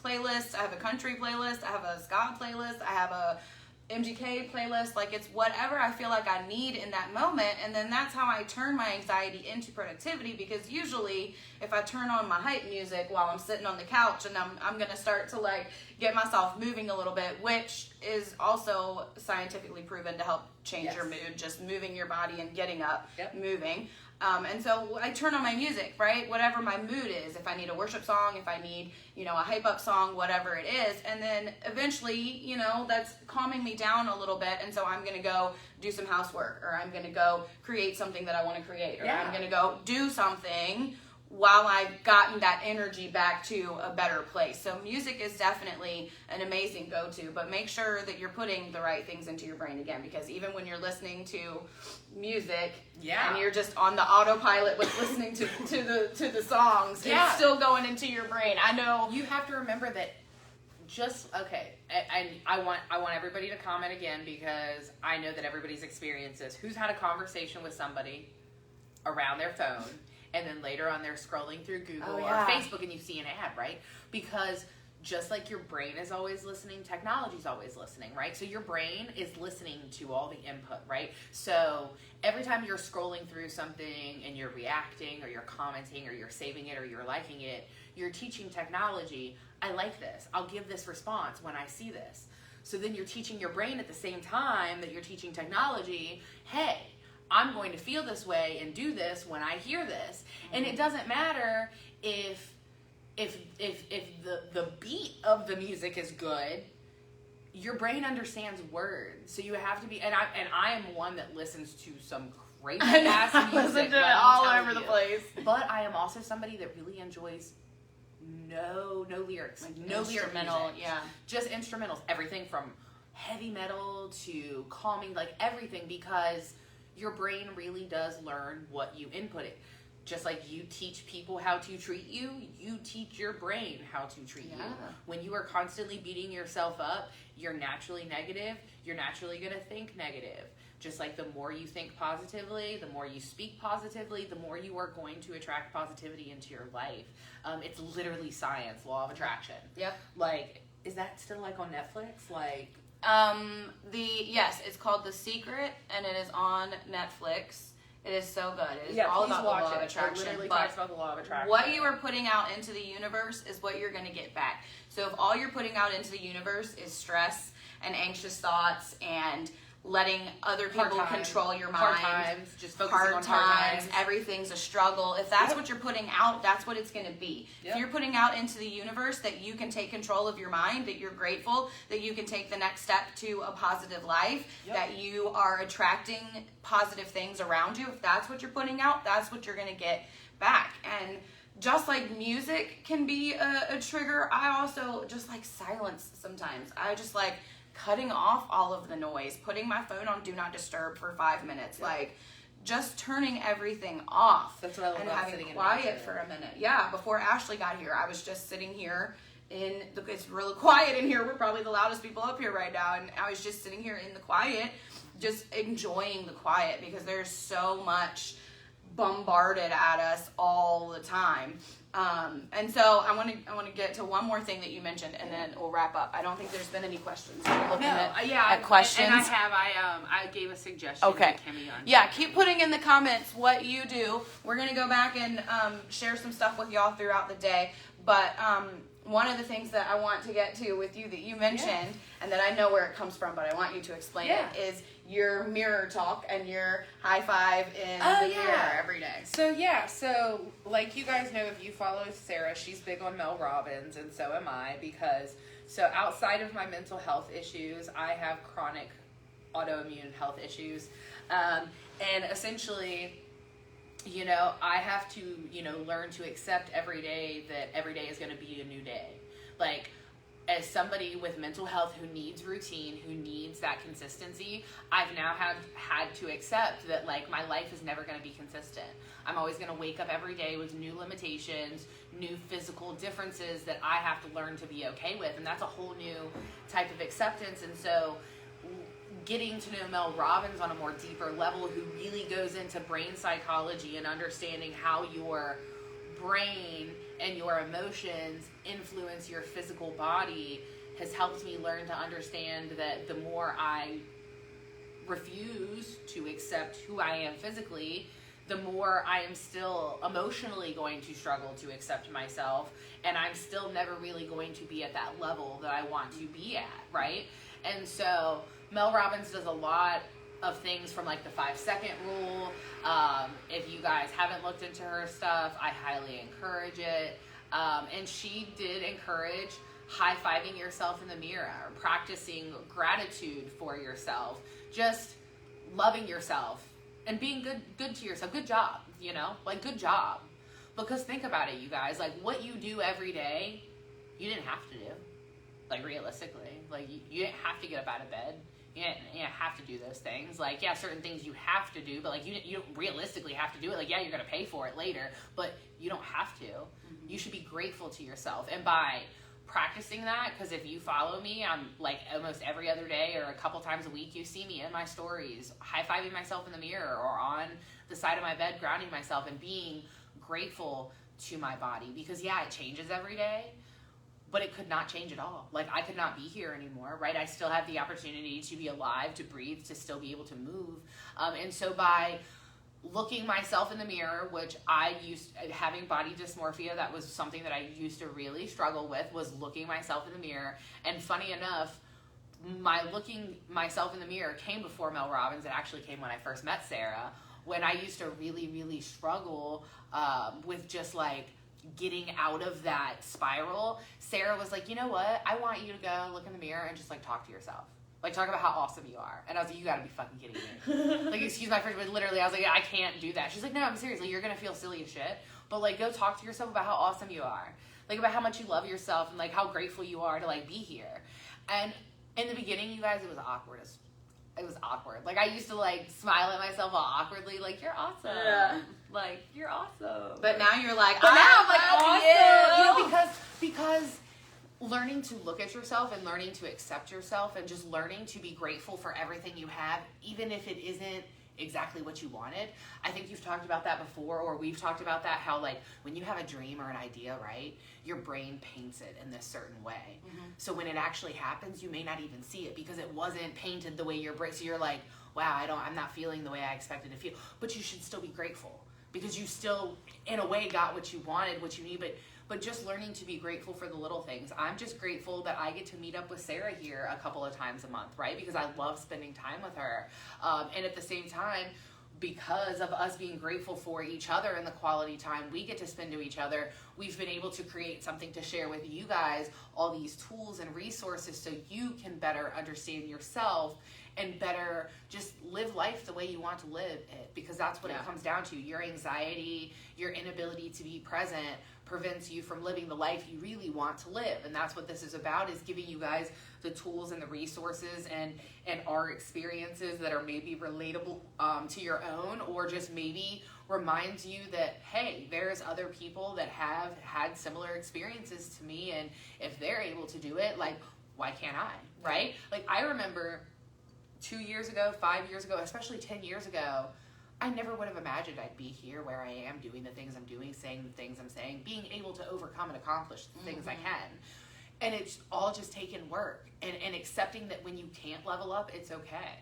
playlist, I have a country playlist, I have a ska playlist, I have a MGK playlist. Like, it's whatever I feel like I need in that moment, and then that's how I turn my anxiety into productivity, because usually if I turn on my hype music while I'm sitting on the couch, and I'm gonna start to like get myself moving a little bit, which is also scientifically proven to help change your mood, just moving your body and getting up, moving. And so I turn on my music, right? Whatever my mood is, if I need a worship song, if I need, you know, a hype up song, whatever it is. And then eventually, you know, that's calming me down a little bit. And so I'm going to go do some housework, or I'm going to go create something that I want to create, or I'm going to go do something while I've gotten that energy back to a better place. So music is definitely an amazing go-to, but make sure that you're putting the right things into your brain again, because even when you're listening to music and you're just on the autopilot with listening to the songs, it's still going into your brain. I know you have to remember that. I want everybody to comment again, because I know that everybody's experiences. Who's had a conversation with somebody around their phone, and then later on they're scrolling through Google or Facebook and you see an ad, right? Because just like your brain is always listening, technology's always listening, right? So your brain is listening to all the input, right? So every time you're scrolling through something and you're reacting or you're commenting or you're saving it or you're liking it, you're teaching technology, I like this. I'll give this response when I see this. So then you're teaching your brain at the same time that you're teaching technology, hey, I'm going to feel this way and do this when I hear this. And it doesn't matter if the beat of the music is good, your brain understands words. So you have to be, and I am one that listens to some crazy ass music. Listen to it all over the place. But I am also somebody that really enjoys no lyrics, like no instrumental, lyric music. Just instrumentals, everything from heavy metal to calming, like everything, because your brain really does learn what you input it. Just like you teach people how to treat you, you teach your brain how to treat you. When you are constantly beating yourself up, you're naturally negative, you're naturally going to think negative. Just like the more you think positively, the more you speak positively, the more you are going to attract positivity into your life. It's literally science, law of attraction. Yep. Like, is that still like on Netflix? Like, yes, it's called The Secret, and it is on Netflix. It is so good. It is all about the law of attraction. It literally talks about the law of attraction. What you are putting out into the universe is what you're going to get back. So if all you're putting out into the universe is stress and anxious thoughts and letting other people control your mind, hard times, just focusing on hard times, everything's a struggle. If that's what you're putting out, that's what it's going to be. If you're putting out into the universe that you can take control of your mind, that you're grateful, that you can take the next step to a positive life, that you are attracting positive things around you, if that's what you're putting out, that's what you're going to get back. And just like music can be a trigger, I also just like silence sometimes. I just like cutting off all of the noise, putting my phone on do not disturb for 5 minutes, like just turning everything off. That's what I love and about having sitting quiet for a minute. Yeah, before Ashley got here, I was just sitting here it's really quiet in here. We're probably the loudest people up here right now, and I was just sitting here in the quiet, just enjoying the quiet, because there's so much bombarded at us all the time. And so I want to get to one more thing that you mentioned, and then we'll wrap up. I don't think there's been any questions. At questions. And I gave a suggestion. Okay. To Kimmy on keep putting in the comments what you do. We're gonna go back and share some stuff with y'all throughout the day. But one of the things that I want to get to with you that you mentioned, and that I know where it comes from, but I want you to explain it, is your mirror talk and your high five in the mirror every day. So like you guys know, if you follow Sarah, she's big on Mel Robbins, and so am I, because outside of my mental health issues, I have chronic autoimmune health issues, and essentially, I have to, learn to accept every day that every day is going to be a new day. Like, as somebody with mental health who needs routine, who needs that consistency, I've now had to accept that, like, my life is never going to be consistent. I'm always going to wake up every day with new limitations, new physical differences that I have to learn to be okay with. And that's a whole new type of acceptance. And so getting to know Mel Robbins on a more deeper level, who really goes into brain psychology and understanding how your brain and your emotions influence your physical body, has helped me learn to understand that the more I refuse to accept who I am physically, the more I am still emotionally going to struggle to accept myself, and I'm still never really going to be at that level that I want to be at, right? And so Mel Robbins does a lot of things, from like the 5-second rule. If you guys haven't looked into her stuff, I highly encourage it. And she did encourage high-fiving yourself in the mirror, practicing gratitude for yourself, just loving yourself and being good to yourself. Good job, like good job. Because think about it, you guys. Like, what you do every day, you didn't have to do. Like, realistically. Like, you didn't have to get up out of bed. You didn't have to do those things. Like, yeah, certain things you have to do, but, like, you don't realistically have to do it. Like, yeah, you're going to pay for it later, but you don't have to. Mm-hmm. You should be grateful to yourself. And by practicing that, because if you follow me, I'm, like, almost every other day or a couple times a week, you see me in my stories, high-fiving myself in the mirror or on the side of my bed, grounding myself and being grateful to my body. Because, yeah, it changes every day. But it could not change at all. Like, I could not be here anymore, right? I still have the opportunity to be alive, to breathe, to still be able to move. And so by looking myself in the mirror, which having body dysmorphia, that was something that I used to really struggle with, was looking myself in the mirror. And funny enough, my looking myself in the mirror came before Mel Robbins. It actually came when I first met Sarah, when I used to really, really struggle with just, like, getting out of that spiral. Sarah was like, you know what? I want you to go look in the mirror and just, like, talk to yourself. Like, talk about how awesome you are. And I was like, you gotta be fucking kidding me. Like, excuse my French, but literally, I was like, I can't do that. She's like, no, I'm seriously, you're gonna feel silly as shit. But, like, go talk to yourself about how awesome you are. Like, about how much you love yourself and, like, how grateful you are to, like, be here. And in the beginning, you guys, it was awkward. It was awkward. Like, I used to, like, smile at myself all awkwardly, like, you're awesome. Yeah. Like, you're awesome. But now you're like, but now I'm like, awesome. You know, because learning to look at yourself and learning to accept yourself and just learning to be grateful for everything you have, even if it isn't exactly what you wanted. I think you've talked about that before, or we've talked about that, how, like, when you have a dream or an idea, right, your brain paints it in this certain way. Mm-hmm. So when it actually happens, you may not even see it because it wasn't painted the way your brain, so you're like, wow, I'm not feeling the way I expected to feel. But you should still be grateful because you still, in a way, got what you wanted, what you need, but just learning to be grateful for the little things. I'm just grateful that I get to meet up with Sarah here a couple of times a month, right? Because I love spending time with her. And at the same time, because of us being grateful for each other and the quality time we get to spend to each other, we've been able to create something to share with you guys, all these tools and resources so you can better understand yourself and better just live life the way you want to live it, because that's what it comes down to. Your anxiety, your inability to be present prevents you from living the life you really want to live. And that's what this is about, is giving you guys the tools and the resources and our experiences that are maybe relatable to your own, or just maybe reminds you that, hey, there's other people that have had similar experiences to me, and if they're able to do it, like, why can't I, right? Like, I remember 2 years ago, 5 years ago, especially 10 years ago, I never would have imagined I'd be here where I am, doing the things I'm doing, saying the things I'm saying, being able to overcome and accomplish the things I can. And it's all just taken work and accepting that when you can't level up, it's okay.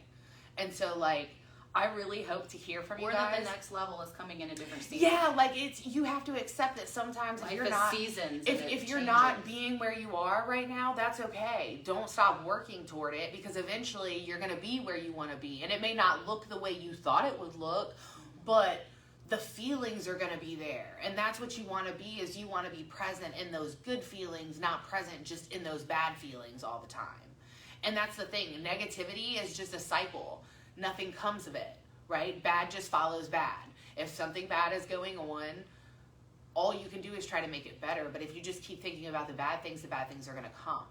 And so, like, I really hope to hear from you guys. Or that the next level is coming in a different season. Yeah, like, you have to accept that sometimes like you're the not, seasons. If you're not being where you are right now, that's okay. Don't stop working toward it, because eventually you're going to be where you want to be. And it may not look the way you thought it would look, but the feelings are going to be there. And that's what you want to be, is you want to be present in those good feelings, not present just in those bad feelings all the time. And that's the thing. Negativity is just a cycle. Nothing comes of it, right? Bad just follows bad. If something bad is going on, all you can do is try to make it better. But if you just keep thinking about the bad things are going to come.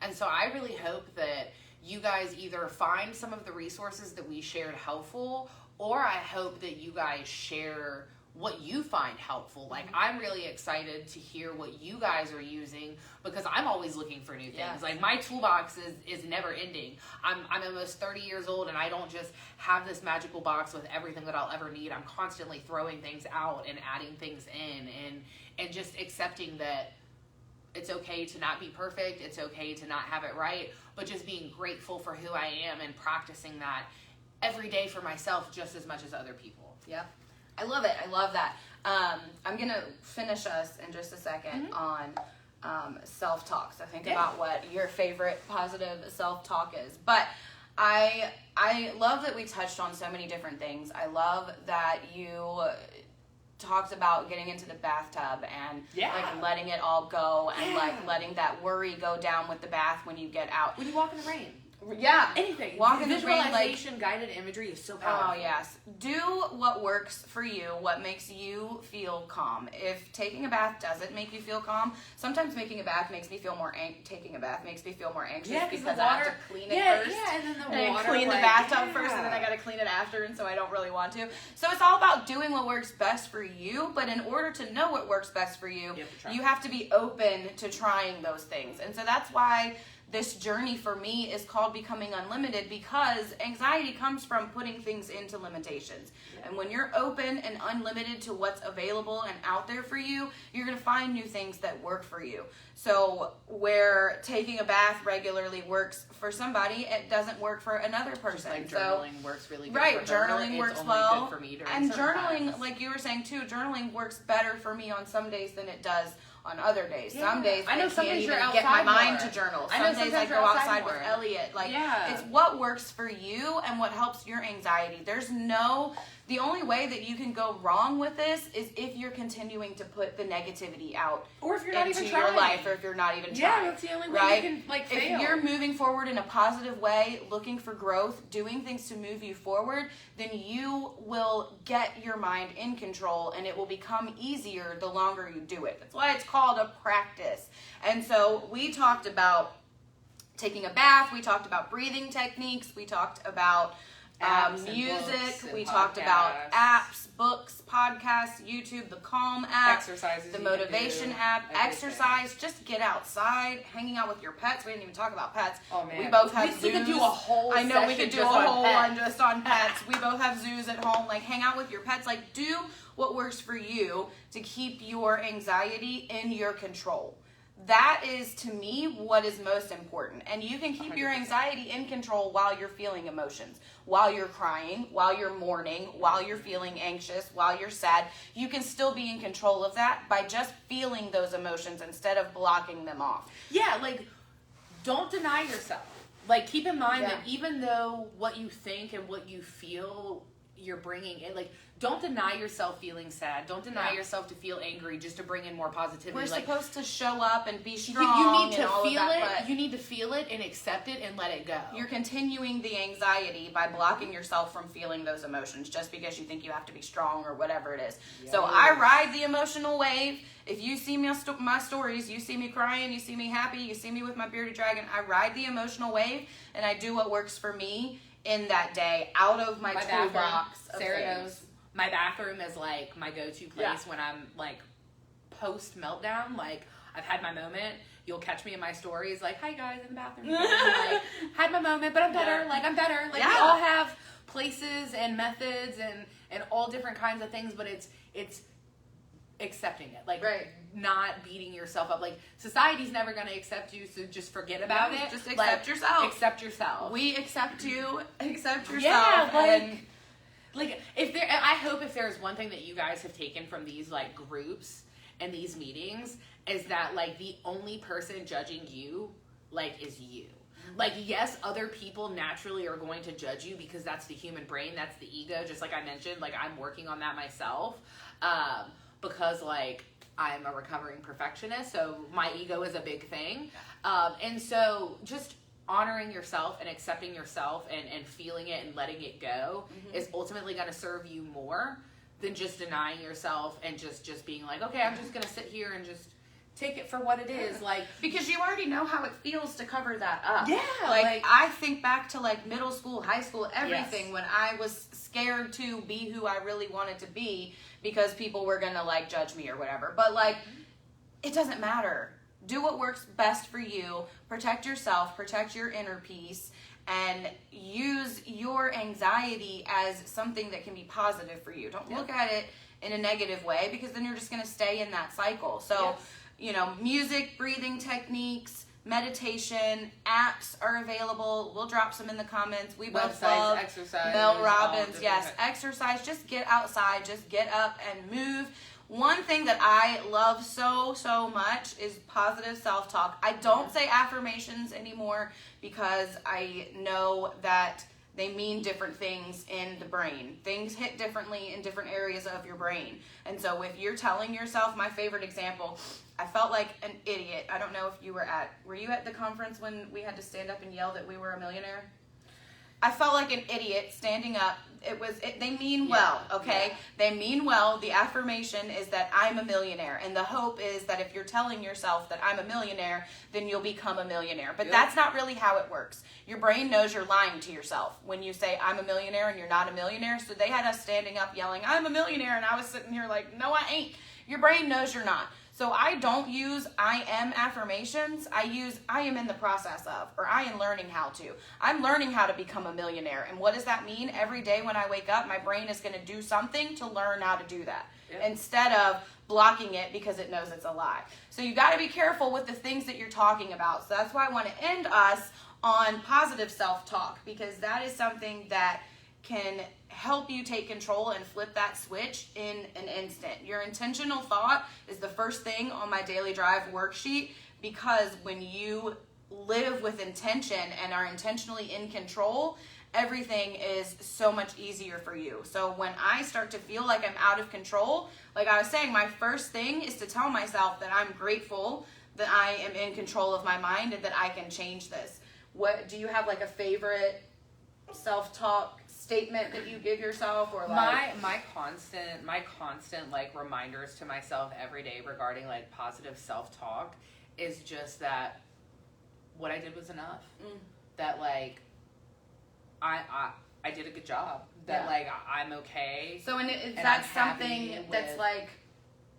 And so I really hope that you guys either find some of the resources that we shared helpful, or I hope that you guys share what you find helpful. Like, I'm really excited to hear what you guys are using, because I'm always looking for new things. Yes. Like, my toolbox is never ending. I'm almost 30 years old, and I don't just have this magical box with everything that I'll ever need. I'm constantly throwing things out and adding things in, and just accepting that it's okay to not be perfect. It's okay to not have it right, but just being grateful for who I am and practicing that every day for myself just as much as other people. Yep. I love it. I love that. I'm going to finish us in just a second on self-talk. So think about what your favorite positive self-talk is. But I love that we touched on so many different things. I love that you talked about getting into the bathtub and like letting it all go and like letting that worry go down with the bath when you get out. When you walk in the rain. Yeah. Anything. Walk in the rain, like, Visualization, guided imagery is so powerful. oh, yes. Do what works for you, what makes you feel calm. If taking a bath doesn't make you feel calm, sometimes making a bath makes me feel more taking a bath makes me feel more anxious because I have to clean it first. Yeah, and then the And water. clean the bathtub first, and then I gotta clean it after, and so I don't really want to. So it's all about doing what works best for you, but in order to know what works best for you, you have to be open to trying those things. And so that's why this journey for me is called Becoming Unlimited, because anxiety comes from putting things into limitations. And when you're open and unlimited to what's available and out there for you, you're going to find new things that work for you. So where taking a bath regularly works for somebody, it doesn't work for another person. Just like so, journaling works really good right, for her. journaling It's works only well. good for me during And certain journaling, times. like you were saying too, journaling works better for me on some days than it does on other days. Yeah. Some days I know I some can't days even you're get my outside mind more. to journal. I know Some days I sometimes go you're outside outside with more. Elliot. Like, Yeah. it's what works for you and what helps your anxiety. The only way that you can go wrong with this is if you're continuing to put the negativity out Or if you're not into even your trying. life, or if you're not even Yeah, trying. that's the only way right? you can, like, If fail. you're moving forward in a positive way, looking for growth, doing things to move you forward, then you will get your mind in control, and it will become easier the longer you do it. That's why it's called a practice. And so we talked about taking a bath, we talked about breathing techniques, we talked about Apps and music, books and we talked about podcasts. apps, books, podcasts, YouTube, the Calm app, Exercises the you can motivation do, app, everything. exercise, just get outside, hanging out with your pets. We didn't even talk about pets. Oh, man. We both have We zoos. could do a whole I know we session could do just a on whole pets. one just on pets. We both have zoos at home. Like, hang out with your pets. Like, do what works for you to keep your anxiety in your control. That is, to me, what is most important. And you can keep your 100%. anxiety in control while you're feeling emotions, while you're crying, while you're mourning, while you're feeling anxious, while you're sad. You can still be in control of that by just feeling those emotions instead of blocking them off. Yeah, like, don't deny yourself. Like, keep in mind Yeah. that even though what you think and what you feel you're bringing in, like, don't deny yourself feeling sad. Don't deny Yeah. yourself to feel angry just to bring in more positivity. We're like, supposed to show up and be you strong need and to all feel of that, it. but You need to feel it and accept it and let it go. you're continuing the anxiety by blocking yourself from feeling those emotions just because you think you have to be strong or whatever it is. So Yes. I ride the emotional wave. If you see me on my stories, you see me crying, you see me happy, you see me with my bearded dragon. I ride the emotional wave, and I do what works for me in that day out of my bathroom, toolbox of Sarah things. knows my bathroom is like my go-to place when I'm like post meltdown. Like, I've had my moment. You'll catch me in my stories like, "Hi guys, in the bathroom." Like, had my moment, but I'm better. Yeah. Like, I'm better. Like, we Yeah. all have places and methods and all different kinds of things, but it's accepting it. Like, Right. not beating yourself up. Like, society's never going to accept you, so just forget about Yeah, it. just Like, accept yourself. Accept yourself. We accept you, accept yourself. Yeah, like, and like, I hope if there's one thing that you guys have taken from these like groups and these meetings is that like the only person judging you like is you. Like, yes, other people naturally are going to judge you because that's the human brain, that's the ego. Just like I mentioned, like, I'm working on that myself because like I'm a recovering perfectionist, so my ego is a big thing. And so just honoring yourself and accepting yourself and feeling it and letting it go is ultimately going to serve you more than just denying yourself and just being like, okay, I'm just going to sit here and just take it for what it is. Like, because you already know how it feels to cover that up. Yeah, Like I think back to like middle school, high school, everything Yes. when I was scared to be who I really wanted to be because people were going to like judge me or whatever. But like, it doesn't matter. Do what works best for you. Protect yourself, protect your inner peace, and use your anxiety as something that can be positive for you. Don't look at it in a negative way because then you're just going to stay in that cycle. So, you know, music, breathing techniques, meditation, apps are available. We'll drop some in the comments. We both love exercise, Mel Robbins. Yes, exercise. Just get outside. Just get up and move. One thing that I love so much is positive self-talk. I don't say affirmations anymore because I know that they mean different things in the brain. Things hit differently in different areas of your brain. And so if you're telling yourself, my favorite example, I felt like an idiot. I don't know if you were you at the conference when we had to stand up and yell that we were a millionaire? I felt like an idiot standing up. They mean well, okay? Yeah. They mean well. The affirmation is that I'm a millionaire. And the hope is that if you're telling yourself that I'm a millionaire, then you'll become a millionaire. But that's not really how it works. Your brain knows you're lying to yourself when you say I'm a millionaire and you're not a millionaire. So they had us standing up yelling, I'm a millionaire. And I was sitting here like, no, I ain't. Your brain knows you're not. So I don't use I am affirmations. I use I am in the process of, or I am learning how to. I'm learning how to become a millionaire. And what does that mean? Every day when I wake up, my brain is going to do something to learn how to do that. Yep. Instead of blocking it because it knows it's a lie. So you got to be careful with the things that you're talking about. So that's why I want to end us on positive self-talk, because that is something that can help you take control and flip that switch in an instant. Your intentional thought is the first thing on my daily drive worksheet, because when you live with intention and are intentionally in control, everything is so much easier for you. So when I start to feel like I'm out of control, like I was saying, my first thing is to tell myself that I'm grateful that I am in control of my mind and that I can change this. What do you have, like a favorite self-talk statement that you give yourself, or like my constant like reminders to myself every day regarding like positive self-talk is just that what I did was enough. That like I did a good job. That like I'm okay. So and that's something that's like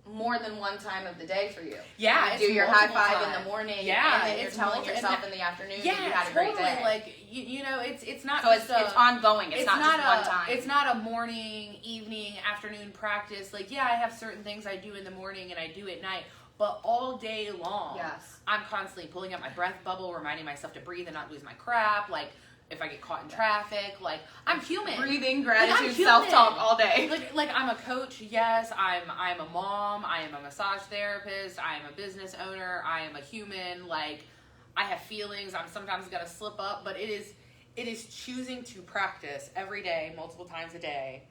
more than one time of the day for you. Yeah, you do your high five in the morning, yeah, and then you're telling yourself in the afternoon that you had a totally great day. Like you know, it's not so just it's ongoing. It's not just one time. It's not a morning, evening, afternoon practice. Like I have certain things I do in the morning and I do at night, but all day long, yes, I'm constantly pulling up my breath bubble, reminding myself to breathe and not lose my crap. Like if I get caught in traffic, like I'm human. Breathing, gratitude, self-talk all day. Like I'm a coach, yes. I'm a mom. I am a massage therapist. I am a business owner. I am a human. Like I have feelings. I'm sometimes gonna slip up, but it is choosing to practice every day, multiple times a day,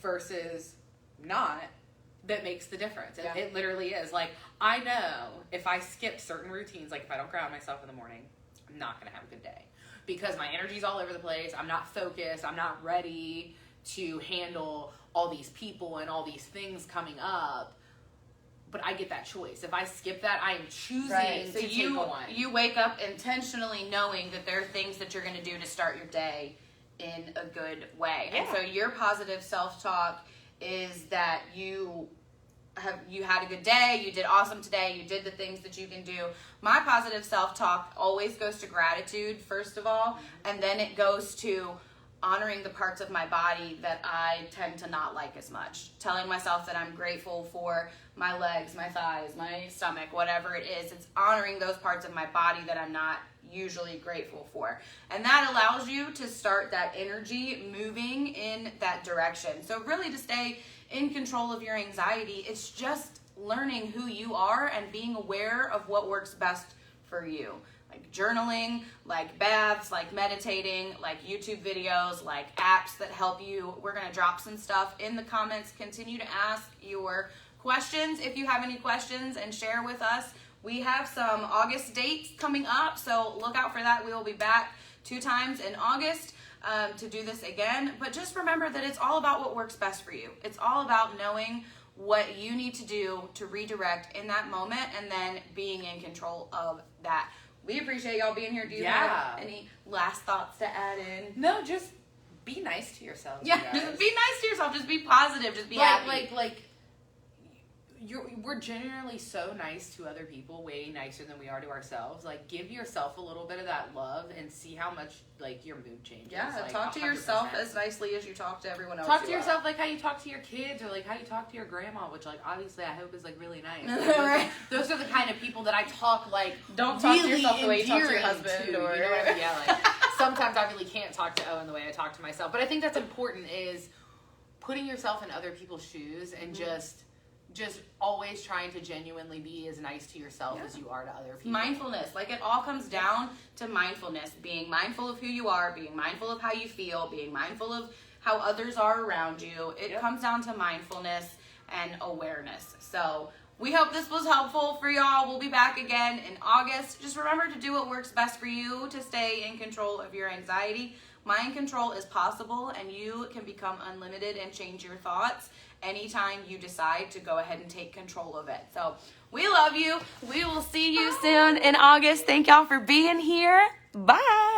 versus not, that makes the difference. Yeah. It literally is. Like I know if I skip certain routines, like if I don't ground myself in the morning, I'm not gonna have a good day. Because my energy's all over the place. I'm not focused. I'm not ready to handle all these people and all these things coming up. But I get that choice. If I skip that, I am choosing to take one. You wake up intentionally knowing that there are things that you're going to do to start your day in a good way. Yeah. And so your positive self-talk is that you had a good day, you did awesome today, you did the things that you can do. My positive self-talk always goes to gratitude, first of all, and then it goes to honoring the parts of my body that I tend to not like as much. Telling myself that I'm grateful for my legs, my thighs, my stomach, whatever it is. It's honoring those parts of my body that I'm not usually grateful for. And that allows you to start that energy moving in that direction. So really, to stay in control of your anxiety, it's just learning who you are and being aware of what works best for you. Like journaling, like baths, like meditating, like YouTube videos, like apps that help you. We're going to drop some stuff in the comments. Continue to ask your questions if you have any questions and share with us. We have some August dates coming up, so look out for that. We will be back 2 times in August to do this again. But just remember that it's all about what works best for you. It's all about knowing what you need to do to redirect in that moment and then being in control of that. We appreciate y'all being here. Do you have any last thoughts to add in? No, just be nice to yourselves. Yeah, just be nice to yourself. Just be positive. Just be happy. We're generally so nice to other people, way nicer than we are to ourselves. Like, give yourself a little bit of that love and see how much, like, your mood changes. Yeah, like, talk to 100%. Yourself as nicely as you talk to everyone else. Talk to yourself like how you talk to your kids, or like how you talk to your grandma, which, like, obviously I hope is, like, really nice. Right. Those are the kind of people that I talk, like, don't talk to yourself the way you talk to your husband. Or, you know what I mean? Yeah, like, sometimes I really can't talk to Owen the way I talk to myself. But I think that's important, is putting yourself in other people's shoes and just just always trying to genuinely be as nice to yourself as you are to other people. Mindfulness, like it all comes down to mindfulness, being mindful of who you are, being mindful of how you feel, being mindful of how others are around you. It comes down to mindfulness and awareness. So we hope this was helpful for y'all. We'll be back again in August. Just remember to do what works best for you to stay in control of your anxiety. Mind control is possible, and you can become unlimited and change your thoughts anytime you decide to go ahead and take control of it. So we love you. We will see you soon in August. Thank y'all for being here. Bye.